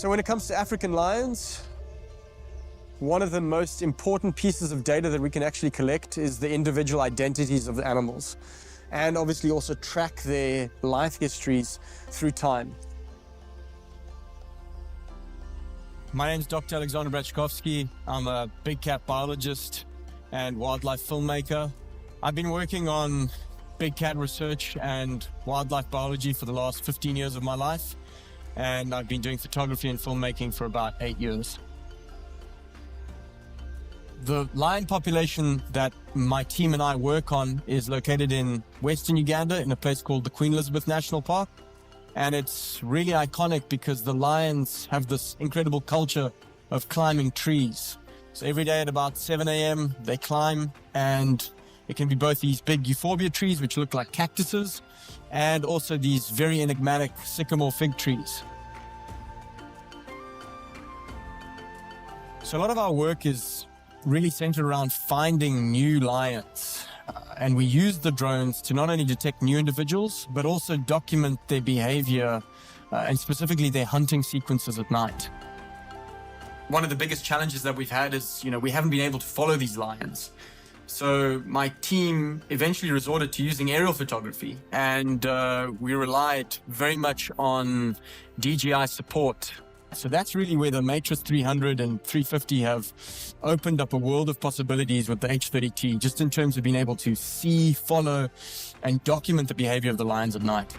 So when it comes to African lions, one of the most important pieces of data that we can actually collect is the individual identities of the animals, and obviously also track their life histories through time. My name is Dr. Alexander Braczkowski. I'm a big cat biologist and wildlife filmmaker. I've been working on big cat research and wildlife biology for the last 15 years of my life, and I've been doing photography and filmmaking for about 8 years. The lion population that my team and I work on is located in Western Uganda in a place called the Queen Elizabeth National Park. And it's really iconic because the lions have this incredible culture of climbing trees. So every day at about 7 a.m. they climb, and it can be both these big euphorbia trees, which look like cactuses, and also these very enigmatic sycamore fig trees. So a lot of our work is really centered around finding new lions. And we use the drones to not only detect new individuals, but also document their behavior and specifically their hunting sequences at night. One of the biggest challenges that we've had is, we haven't been able to follow these lions. So my team eventually resorted to using aerial photography, and we relied very much on DJI support. So that's really where the Matrix 300 and 350 have opened up a world of possibilities with the H30T, just in terms of being able to see, follow, and document the behavior of the lions at night.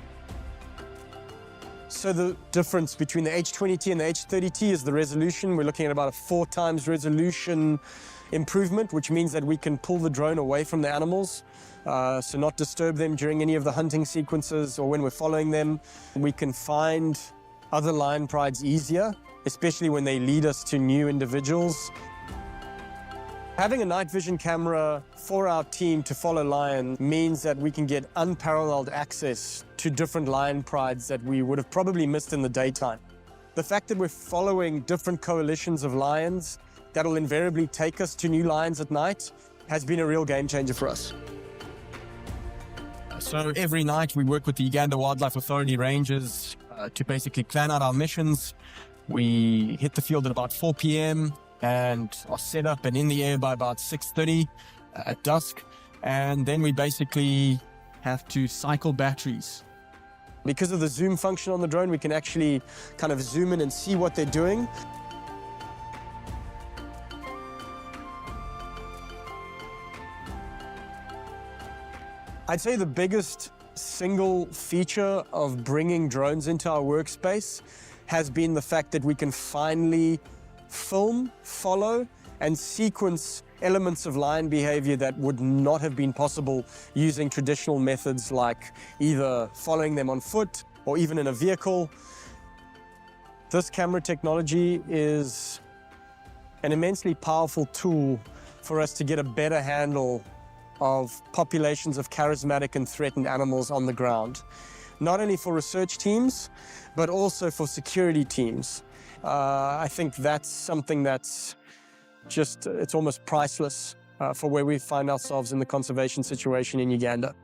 So the difference between the H20T and the H30T is the resolution. We're looking at about a 4 times resolution improvement, which means that we can pull the drone away from the animals, so not disturb them during any of the hunting sequences or when we're following them. We can find other lion prides easier, especially when they lead us to new individuals. Having a night vision camera for our team to follow lion means that we can get unparalleled access to different lion prides that we would have probably missed in the daytime. The fact that we're following different coalitions of lions that'll invariably take us to new lions at night has been a real game changer for us. So every night we work with the Uganda Wildlife Authority rangers to basically plan out our missions. We hit the field at about 4 p.m. and are set up and in the air by about 6:30 at dusk. And then we basically have to cycle batteries. Because of the zoom function on the drone, we can actually kind of zoom in and see what they're doing. I'd say the biggest single feature of bringing drones into our workspace has been the fact that we can finally film, follow, and sequence elements of lion behavior that would not have been possible using traditional methods like either following them on foot or even in a vehicle. This camera technology is an immensely powerful tool for us to get a better handle of populations of charismatic and threatened animals on the ground, not only for research teams, but also for security teams. I think that's something that's it's almost priceless for where we find ourselves in the conservation situation in Uganda.